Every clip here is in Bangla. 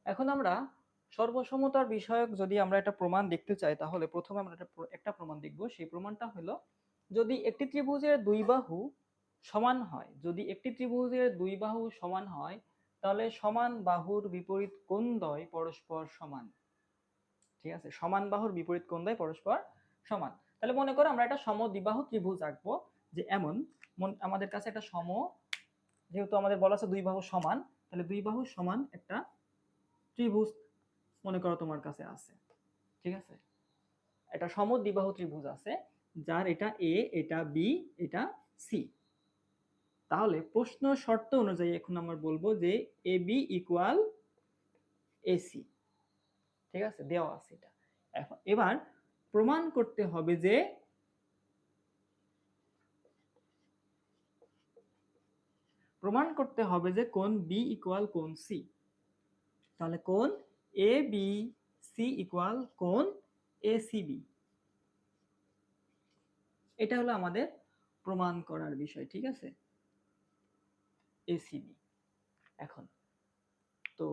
এখন আমরা সর্বসমতার বিষয়ক যদি আমরা একটা প্রমাণ দেখতে চাই, তাহলে প্রথমে আমরা একটা প্রমাণ দেখব। সেই প্রমাণটা হলো, যদি একটি ত্রিভুজের দুই বাহু সমান হয়, যদি একটি ত্রিভুজের দুই বাহু সমান হয়, তাহলে সমান বাহুর বিপরীত কোণদ্বয় পরস্পর সমান। ঠিক আছে, সমান বাহুর বিপরীত কোণদ্বয় পরস্পর সমান। তাহলে মনে করো আমরা একটা সমদ্বিবাহু ত্রিভুজ আঁকবো, যে এমন আমাদের কাছে একটা যেহেতু আমাদের বলা আছে দুই বাহু সমান, তাহলে দুই বাহু সমান একটা ত্রিভুজ মনে করো তোমার কাছে আছে। ঠিক আছে, একটা সমদ্বিবাহু ত্রিভুজ আছে, যার এটা এ, এটা বি, এটা সি। তাহলে প্রশ্ন শর্ত অনুযায়ী এখন আমরা বলবো যে এ বি ইকুয়াল এসি। ঠিক আছে, দেওয়া আছে এটা। এখন এবার প্রমাণ করতে হবে যে কোণ বি ইকুয়াল কোণ সি। তাহলে কোণ এ বি সি ইকুয়াল কোণ এ সি বি। এটা হলো আমাদের প্রমাণ করার বিষয়। ঠিক আছে, এসিবি। এখন তো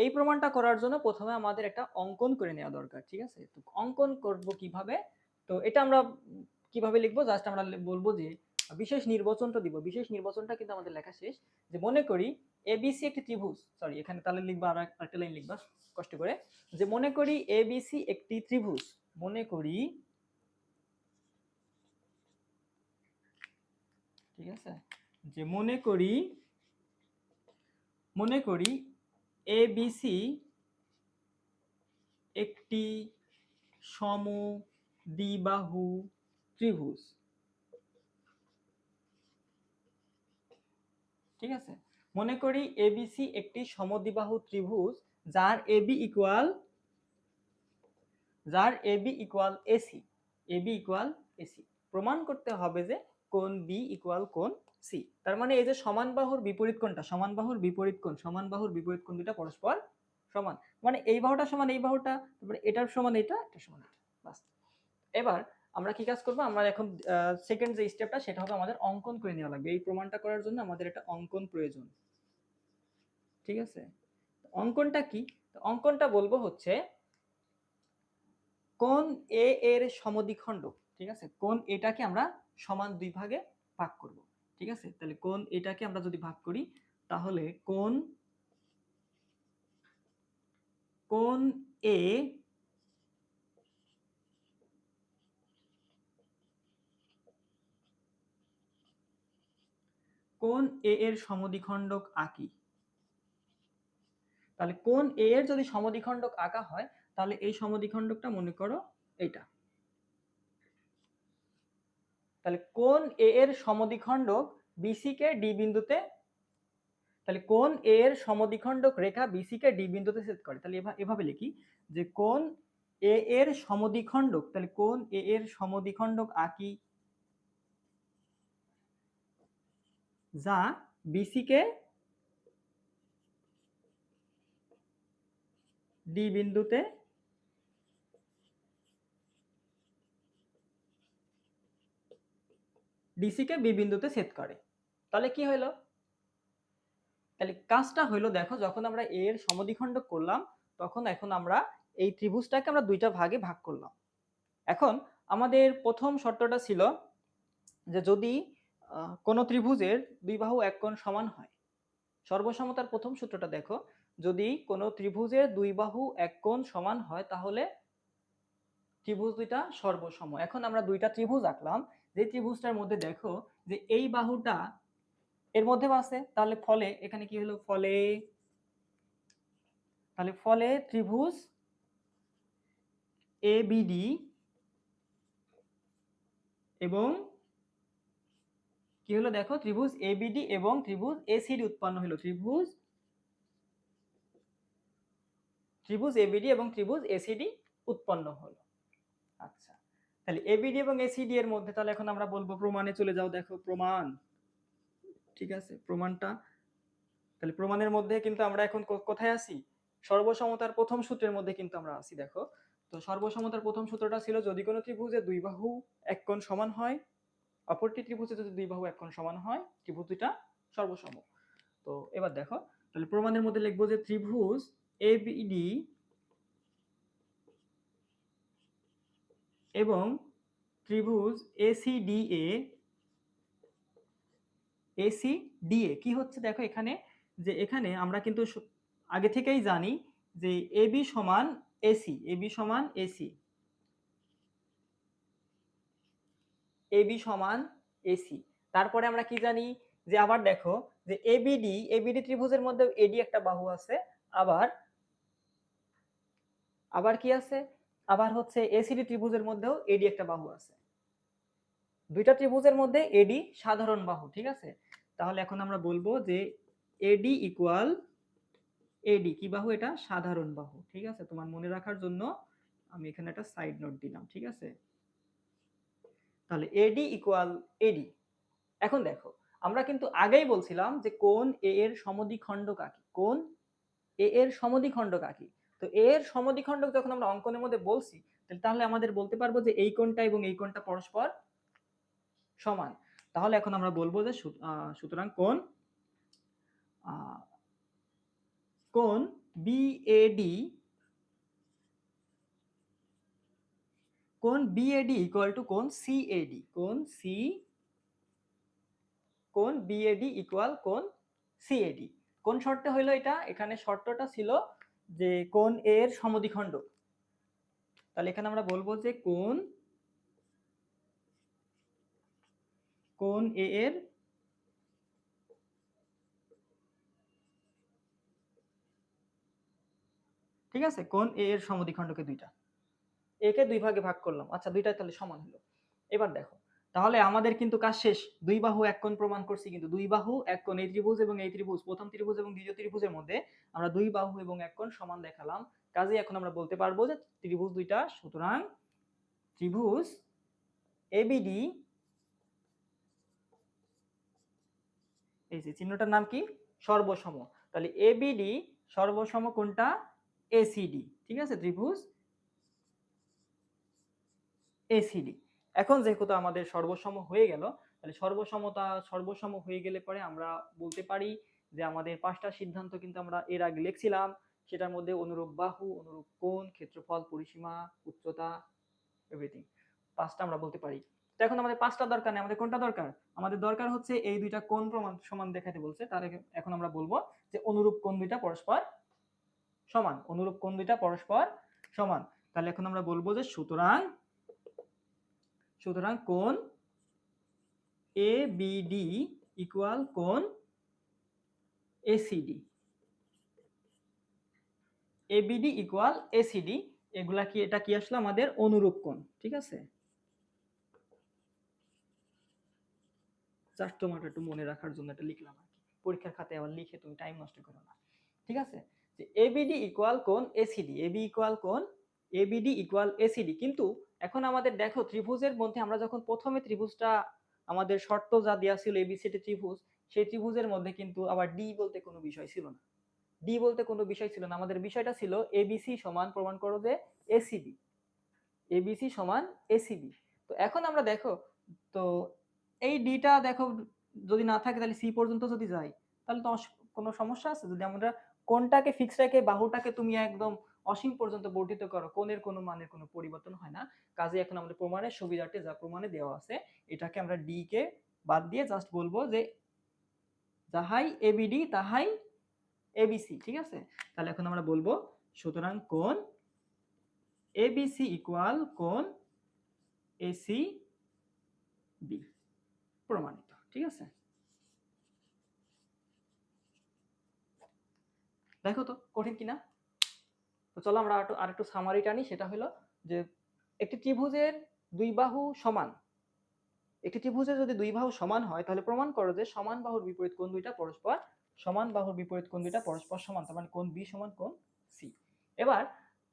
এই প্রমাণটা করার জন্য প্রথমে আমাদের একটা অঙ্কন করে নেওয়া দরকার। ঠিক আছে, তো অঙ্কন করব কিভাবে? তো এটা আমরা কিভাবে লিখবো, জাস্ট আমরা বলবো যে বিশেষ নির্বাচনটা দিব। বিশেষ নির্বাচনটা কিন্তু আমাদের লেখা শেষ। যে মনে করি এবিসি একটি ত্রিভুজ, সরি এখানে তাহলে লিখবা আর একটা লাইন লিখবা কষ্ট করে, যে মনে করি এবিসি একটি ত্রিভুজ। মনে করি, ঠিক আছে, যে মনে করি এবিসি একটি সমদ্বিবাহু ত্রিভুজ। ঠিক আছে, মনে করি এবিসি একটি সমদ্বিবাহু ত্রিভুজ যার AB equal AC. AB equal AC. প্রমাণ করতে হবে যে কোণ বি ইকুয়াল কোণ সি। তার মানে এই যে সমান বাহুর বিপরীত কোণটা, সমান বাহুর বিপরীত কোণ দুটো পরস্পর সমান। মানে এই বাহুটা সমান এই বাহুটা, তারপরে এটার সমান এটা, এটার সমান এটা। বাস। এবার আমরা কি কাজ করব, আমরা এখন সেকেন্ড যে স্টেপটা, সেটা হবে আমাদের অঙ্কন করে নেওয়া লাগবে। এই প্রমাণটা করার জন্য আমাদের একটা অঙ্কন প্রয়োজন। ঠিক আছে, অঙ্কনটা কি? অঙ্কনটা বলবো হচ্ছে কোণ এ এর সমদ্বিখণ্ডক। ঠিক আছে, কোণ এটাকে আমরা সমান দুই ভাগে ভাগ করব। ঠিক আছে, তাহলে কোণ এটাকে আমরা যদি ভাগ করি, তাহলে কোণ এ এর সমদ্বিখণ্ডক আঁকি। তাহলে কোণ এ এর যদি সমদ্বিখণ্ডক আঁকা হয়, তাহলে এই সমদ্বিখণ্ডকটা মনে করো এইটা। তাহলে কোণ এ এর সমদ্বিখণ্ডক বিসি কে ডি বিন্দুতে, তাহলে কোণ এ এর সমদ্বিখণ্ডক রেখা বিসি কে ডি বিন্দুতে ছেদ করে। তাহলে এভাবে লিখি যে কোণ এ এর সমদ্বিখণ্ডক, তাহলে কোণ এ এর সমদ্বিখণ্ডক আঁকি যা বিসি কে ডি বিন্দুতে ডিসি কে বি বিন্দুতে ছেদ করে। তাহলে কি হলো? তাহলে কাজটা হলো, দেখো যখন আমরা এ এর সমদ্বিখণ্ডক করলাম, তখন এখন আমরা এই ত্রিভুজটাকে আমরা দুইটা ভাগে ভাগ করলাম। এখন আমাদের প্রথম শর্তটা ছিল যে যদি কোনো ত্রিভুজের দুই বাহু এক কোণ সমান হয়। সর্বসমতার প্রথম সূত্রটা দেখো, যদি কোনো ত্রিভুজের দুই বাহু এক কোণ সমান হয়, তাহলে ত্রিভুজ দুইটা সর্বসম। এখন আমরা দুইটা ত্রিভুজ আঁকলাম, যে ত্রিভুজটার মধ্যে দেখো যে এই বাহুটা এর মধ্যে আছে, তাহলে ফলে এখানে কি হলো, ফলে ত্রিভুজ এবিডি এবং কি হলো, দেখো ত্রিভুজ এবিডি এবং ত্রিভুজ এসিডি উৎপন্ন হলো। ত্রিভুজ এবিডি এবং ত্রিভুজ এসিডি উৎপন্ন হলো। আচ্ছা, তাহলে এবিডি এবং এসিডি এর মধ্যে, তাহলে এখন আমরা বলবো প্রমাণে চলে যাও। দেখো প্রমাণ, ঠিক আছে, প্রমাণটা, তাহলে প্রমাণের মধ্যে কিন্তু আমরা এখন কোথায় আছি? সর্বসমতার প্রথম সূত্রের মধ্যে কিন্তু আমরা আছি। দেখো, তো সর্বসমতার প্রথম সূত্রটা ছিল, যদি কোনো ত্রিভুজের দুই বাহু এক কোণ সমান হয়, অপরটি ত্রিভুজে যদি দুই বাহু এক কোণ সমান হয়, ত্রিভুজ দুইটা সর্বসম। তো এবার দেখো, তাহলে প্রমাণের মধ্যে লিখবো যে ত্রিভুজ এবিডি এবং ত্রিভুজ এসিডিএ কি হচ্ছে দেখো এখানে, যে এখানে আমরা কিন্তু আগে থেকেই জানি যে এবি সমান এসি, এবি সমান এসি, এবি সমান এসি। তারপরে আমরা কি জানি যে আবার দেখো যে এবিডি ত্রিভুজের মধ্যে এডি একটা বাহু আছে, আবার কি আছে, আবার হচ্ছে এসিডি ত্রিভুজের মধ্যেও এডি একটা বাহু আছে। দুইটা ত্রিভুজের মধ্যে এডি সাধারণ বাহু, ঠিক আছে। তাহলে এখন আমরা বলবো যে এডি ইকুয়াল এডি কি বাহু, এটা সাধারণ বাহু, ঠিক আছে। তোমার মনে রাখার জন্য আমি এখানে একটা সাইড নোট দিলাম, ঠিক আছে। তাহলে এডি ইকুয়াল এডি। এখন দেখো আমরা কিন্তু আগেই বলছিলাম যে কোণ এ এর সমদ্বিখণ্ডক আঁকি, কোণ এ এর সমদ্বিখণ্ডক আঁকি। তো এ এর সমদ্বিখণ্ডক যখন আমরা অঙ্কনের মধ্যে বলছি, তাহলে আমাদের বলতে পারবো যে এই কোণটা এবং এই কোণটা পরস্পর সমান। তাহলে এখন আমরা বলবো যে সুতরাং কোণ বিএডি ইকুয়াল টু কোণ সিএডি, কোণ বিএডি ইকুয়াল কোণ সিএডি। কোন শর্তে হইলো এটা, এখানে শর্তটা ছিল যে কোণ এ এর সমদ্বিখণ্ডক। তাহলে এখানে আমরা বলবো যে কোণ এ এর ঠিক আছে, কোণ এ এর সমদ্বিখণ্ডকে দুইটা, একে দুই ভাগে ভাগ করলাম, আচ্ছা দুইটা তাহলে সমান হলো। এবার দেখো তাহলে আমাদের কিন্তু কাজ শেষ, দুই বাহু এক কোণ প্রমাণ করছি, কিন্তু দুই বাহু এক কোণ, এই ত্রিভুজ এবং এই ত্রিভুজ, প্রথম ত্রিভুজ এবং দ্বিতীয় ত্রিভুজের মধ্যে আমরা দুই বাহু এবং এক কোণ সমান দেখালাম। কাজে এখন আমরা বলতে পারবো যে ত্রিভুজ দুইটা, সুতরাং ত্রিভুজ এবিডি, এই যে চিহ্নটার নাম কি, সর্বসম। তাহলে এবিডি সর্বসম কোনটা, এসিডি, ঠিক আছে, ত্রিভুজ এসিডি। এখন যেহেতু আমাদের সর্বসম হয়ে গেল, তাহলে সর্বসম হয়ে গেলে পরে আমরা বলতে পারি যে আমাদের পাঁচটা সিদ্ধান্ত কিন্তু আমরা এর আগে লিখছিলাম, সেটার মধ্যে অনুরূপ বাহু, অনুরূপ কোণ, ক্ষেত্রফল, পরিসীমা, উচ্চতা, এভরিথিং পাঁচটা আমরা বলতে পারি। তো এখন আমাদের পাঁচটা দরকার নেই, আমাদের কোনটা দরকার, আমাদের দরকার হচ্ছে এই দুইটা কোণ প্রমাণ সমান দেখাতে বলছে। তাহলে এখন আমরা বলবো যে অনুরূপ কোণ দুইটা পরস্পর সমান, অনুরূপ কোণ দুইটা পরস্পর সমান। তাহলে এখন আমরা বলবো যে সুতরাং কোণ এবিডি ইকুয়াল কোণ এসিডি, এবিডি ইকুয়াল এসিডি, এগুলা কি, এটা কি আসলে আমাদের অনুরূপ কোণ, ঠিক আছে। জাস্ট তোমার একটু মনে রাখার জন্য এটা লিখলাম আর কি, পরীক্ষার খাতায় আবার লিখে তুমি টাইম নষ্ট করো না, ঠিক আছে। যে এবিডি ইকুয়াল কোণ এসিডি, এবিডি ইকুয়াল এসিডি। কিন্তু এখন আমাদের দেখো ত্রিভুজের মধ্যে আমরা যখন প্রথমে ত্রিভুজটা, আমাদের শর্ত যা দেওয়া ছিল এবিসিডি ত্রিভুজ, সেই ত্রিভুজের মধ্যে কিন্তু আবার ডি বলতে কোনো বিষয় ছিল না, আমাদের বিষয়টা ছিল এবিসি সমান প্রমাণ করো যে এসিডি, এবিসি সমান এসিডি। তো এখন আমরা দেখো, তো এই ডিটা দেখো যদি না থাকে তাহলে সি পর্যন্ত যদি যাই, তাহলে তো কোনো সমস্যা আছে, যদি আমরা কোনটাকে ফিক্স রেখে বাহুটাকে তুমি একদম অসীম পর্যন্ত বর্ধিত করো, কোণের কোনো মানের কোনো পরিবর্তন হয় না। কাজে এখন আমাদের প্রমাণের সুবিধার্থে যা প্রমাণে দেওয়া আছে, এটাকে আমরা ডি কে বাদ দিয়ে জাস্ট বলবো যে যাহাই এবিডি তাহাই এবিসি, ঠিক আছে। তাহলে এখন আমরা বলবো সুতরাং কোণ এবিসি ইকুয়াল কোণ এসি বি, প্রমাণিত, ঠিক আছে। দেখো তো কঠিন কিনা। তো চলো আমরা আরেকটু সামারি টানি, সেটা হলো যে একটি ত্রিভুজের দুই বাহু সমান, একটি ত্রিভুজের যদি দুই বাহু সমান হয় তাহলে প্রমাণ করো যে সমান বাহুর বিপরীত কোণ দুইটা পরস্পর সমান, তার মানে কোণ বি সমান কোণ সি। এবার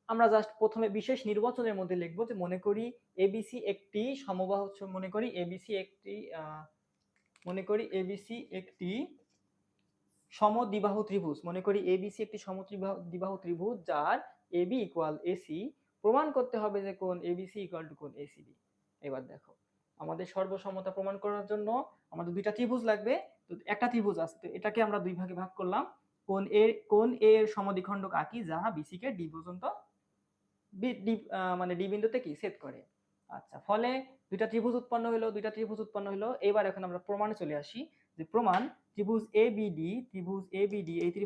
আমরা জাস্ট প্রথমে বিশেষ নির্বাচনের মধ্যে লিখবো যে মনে করি এবিসি একটি সমবাহু, মনে করি এবিসি একটি সমদ্বিবাহু ত্রিভুজ, মনে করি এবিসি একটি সমদ্বিবাহু ত্রিভুজ যার এবি ইকুয়াল এসি, প্রমাণ করতে হবে যে কোণ এবিসি ইকুয়াল টু কোণ এসিডি। এবার দেখো আমাদের সর্বসমতা প্রমাণ করার জন্য আমাদের দুইটা ত্রিভুজ লাগবে, তো একটা ত্রিভুজ আছে, তো এটাকে আমরা দুই ভাগে ভাগ করলাম, কোণ এ এর সমদ্বিখণ্ডক আঁকি যাহা বিসি কে ডি পর্যন্ত মানে ডি বিন্দুতে কি ছেদ করে। আচ্ছা, ফলে দুইটা ত্রিভুজ উৎপন্ন হলো। এবার এখন আমরা প্রমাণে চলে আসি, যে প্রমাণ ত্রিভুজ এবিডি এই ত্রিভুজ